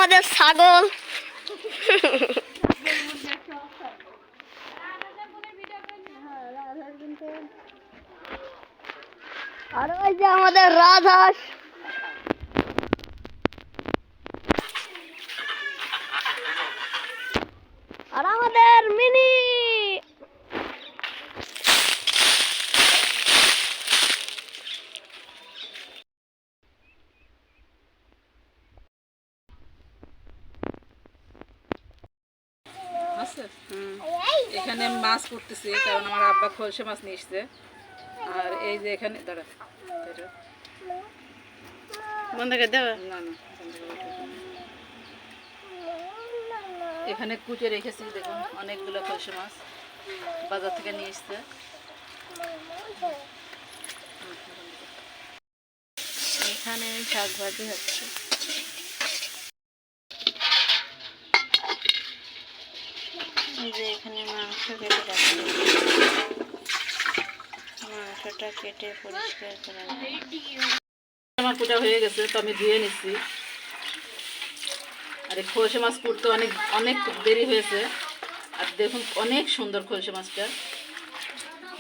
আমাদের ছাগল। আর ওই যে আমাদের রাজহাঁস। আর আমাদের মিনি। এখানে মাছ করতেছি, কারণ আমার আব্বা খলসে মাছ নিয়ে এসছে। আর এই যে এখানে দাঁড়া বন্ধ করে দেবে না না এখানে কুচে রেখেছি, দেখুন অনেকগুলো খলসে মাছ বাজার থেকে নিয়ে এসছে। এখানে শাক ভাজি হচ্ছে। এই যে এখানে মাংস কেটে রাখা মাংসটা কেটে পরিষ্কার করা আমার কুটা হয়ে গেছে, তো আমি ধুয়ে নিচ্ছি। আর এই খলসে মাছ কুটতে অনেক অনেক দেরি হয়েছে। আর দেখুন অনেক সুন্দর খলসে মাছটা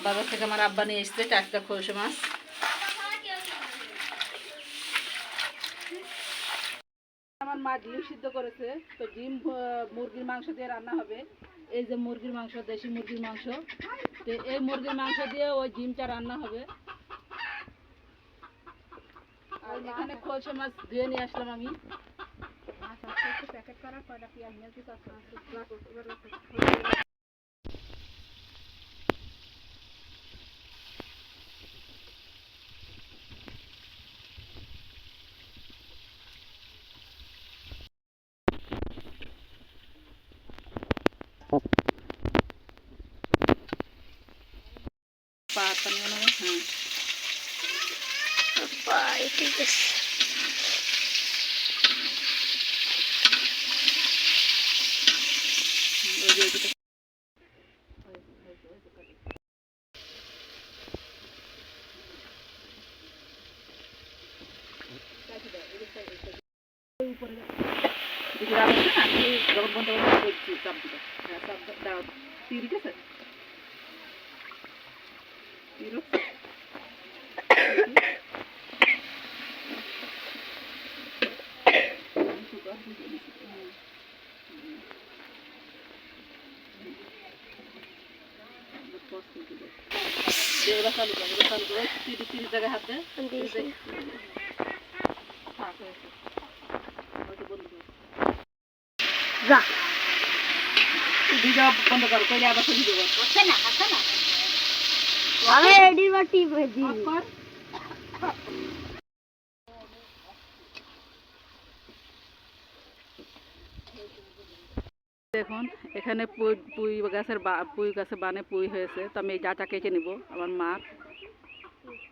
বাজার থেকে আমার আব্বা নিয়ে এসছে, টাটকা খলসে মাছ। আমার মা ডিম সিদ্ধ করেছে, তো ডিম মুরগির মাংস দিয়ে রান্না হবে। এই যে মুরগির মাংস, দেশি মুরগির মাংস, তো এই মুরগির মাংস দিয়ে ওই ডিমটা রান্না হবে। আর এখানে খলসে মাছ ধুয়ে নিয়ে আসলাম আমি। প্যাকেট করা কয়টা পেঁয়াজ নিয়ে পাতা নিয়ে নেবো। হ্যাঁ ঠিক আছে। চালু করে 30 জায়গায় হাত দেয়। ভিডিও বন্ধ করো, কইলে আবার ছবি দেবো। আমি রেডি বা টিপ দিই। দেখুন এখানে পুঁই গাছের বানে পুঁই হয়েছে, তো আমি এই জাটা কেটে নিব আমার মার।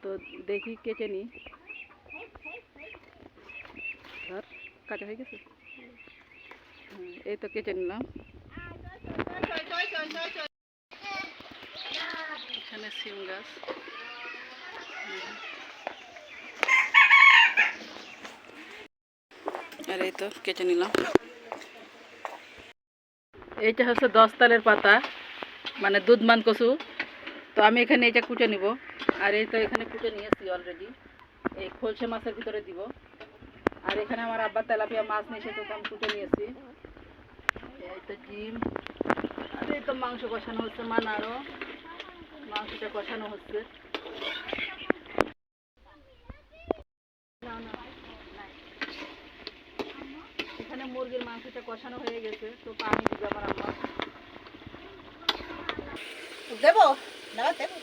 তো দেখি কেটে নিই। ধর কাটা হয়ে গেছে, এই তো কেটে নিলাম। এখানে সিম গাছ, আর এই তো কেটে নিলাম। এইটা হচ্ছে 10 তালের পাতা, মানে দুধমান কচু। তো আমি এখানে এটা কুটে নিব। আর এই তো এখানে কুটে নিয়েছি অলরেডি, এই খলসে মাছের ভিতরে দিব। আর এখানে আমার আব্বা তেলাপিয়া মাছ নিয়ে এসে, তো আমি কুটে নিয়েছি। এই তো ডিম, আর এই তো মাংস কষানো হচ্ছে, আরও মাংসটা কষানো হচ্ছে। এখানে মুরগির মাংসটা কষানো হয়ে গেছে, তো পানি দিবে আমার আম্মা। দেবো দেবো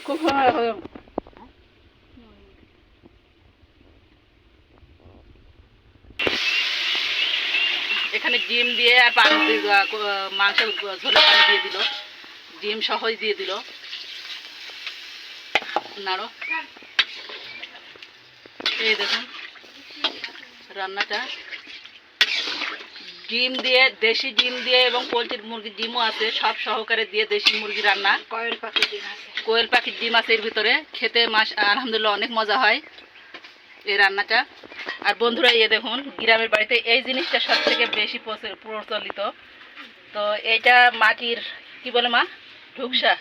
খুব এখানে ডিম দিয়ে আর পানি মাংস ঝোলে পানি দিয়ে দিল, ডিম সহজ দিয়ে দিল। নাড়ো, এই দেখুন রান্নাটা ডিম দিয়ে, দেশি ডিম দিয়ে এবং পোলট্রির মুরগির ডিমও আছে, সব সহকারে দিয়ে দেশি মুরগি রান্না। কোয়েল পাখির ডিম আছে এর ভিতরে। খেতে আলহামদুলিল্লাহ অনেক মজা হয়। এই রান্নাটা। আর বন্ধুরা এই দেখুন গ্রামের বাড়িতে এই জিনিসটা সব থেকে বেশি প্রচলিত। তো এইটা মাটির কি বলে মা, ঢুকসা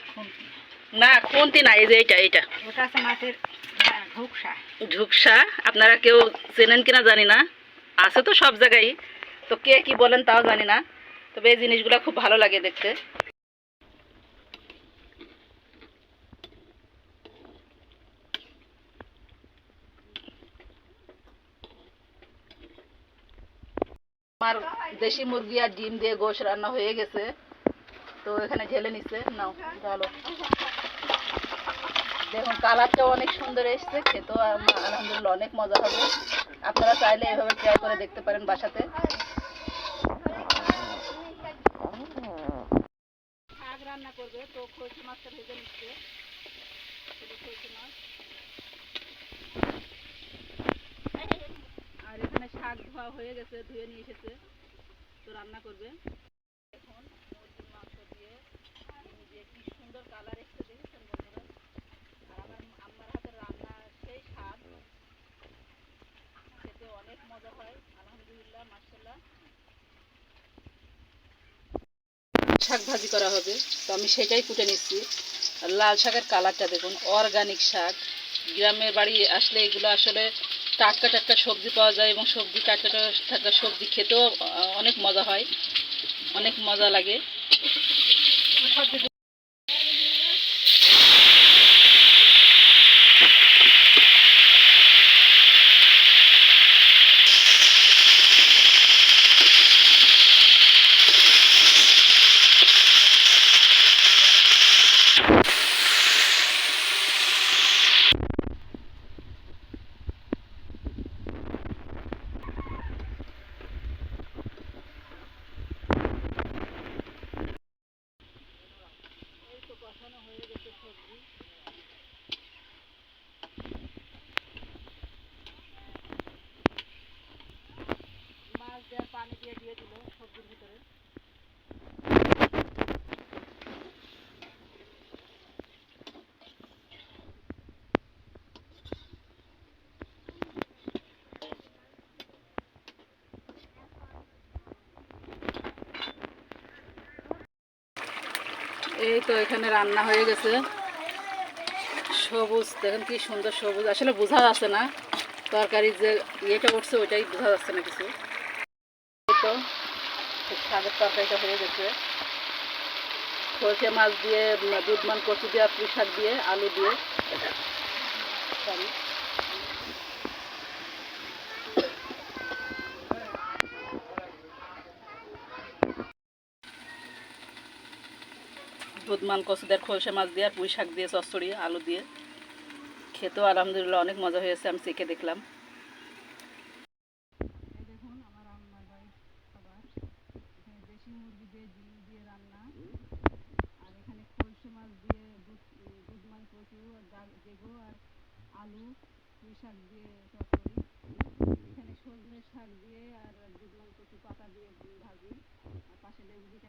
না, খুন্তি না, এই যে এইটা ওটা আছে মাটির ঢুকসা। ঝুকসা, আপনারা কেউ চেনেন কিনা জানি না, আছে তো সব জায়গায়, তো কে কি বলেন তাও জানি না, তবে এই জিনিসগুলো খুব ভালো লাগে দেখতে। আমার দেশি মুরগি আর ডিম দিয়ে গোশ রান্না হয়ে গেছে, তো এখানে ঢেলে নিচ্ছে, নাও ভালো। দেখুন কালারটাও অনেক সুন্দর এসছে, খেতেও আলহামদুলিল্লাহ অনেক মজা হবে। আপনারা চাইলে এভাবে ট্রাই করে দেখতে পারেন বাসাতে। শাক রান্না করবে, তো খোলসা মাছটা ভেজে নিচ্ছে, খোলসা মাছ। আর এখানে শাক ধোয়া হয়ে গেছে, ধুয়ে নিয়ে এসেছে, তো রান্না করবে। এখন মুরগির মাংস দিয়ে কি সুন্দর কালার এসছে দেখেছেন বন্ধুরা। আর আমার আম্মার হাতের রান্না সেই স্বাদ, খেতে অনেক মজা হয় আলহামদুলিল্লাহ মাশাআল্লাহ। শাক ভাজি করা হবে, তো আমি সেটাই কুটে নিচ্ছি। আর লাল শাকের কালারটা দেখুন, অর্গানিক শাক। গ্রামের বাড়ি আসলে এগুলো আসলে টাটকা টাটকা সবজি পাওয়া যায়, এবং সবজি টাটকা টাটকা সবজি খেতেও অনেক মজা হয়, অনেক মজা লাগে। কষানো হয়ে গেছে সবজি, মাছ দেওয়ার পানি দিয়ে দিল সবজির ভিতরে। এই তো এখানে রান্না হয়ে গেছে, সবুজ দেখেন কি সুন্দর সবুজ, আসলে বোঝা যাচ্ছে না তরকারি যে ইয়েটা করছে ওইটাই বোঝা যাচ্ছে না কিছু। এই তো শাকের তরকারিটা হয়ে গেছে, সরষে মাছ দিয়ে, দুধমান কচু দিয়ে, পুঁই শাক দিয়ে, আলু দিয়ে, সরি দুধমান কচু দিয়ে, সরষে মাছ দিয়ে, আর পুঁই শাক দিয়ে, চচ্চড়ি আলু দিয়ে, খেতেও আলহামদুলিল্লাহ অনেক মজা হয়েছে, আমি চেখে দেখলাম। দেখুন আমার আম্মার বাড়ির খাবার, এখানে দেশি মুরগি দিয়ে ডিম দিয়ে রান্না, আর এখানে সরষে মাছ দিয়ে দুধমান কচু দেগো আর আলু, পুঁই শাক দিয়ে চচ্চড়ি, এখানে সজনে শাক দিয়ে আর দুধমান কচু পাতা দিয়ে ভাজি, আর পাশে লেবু দিয়ে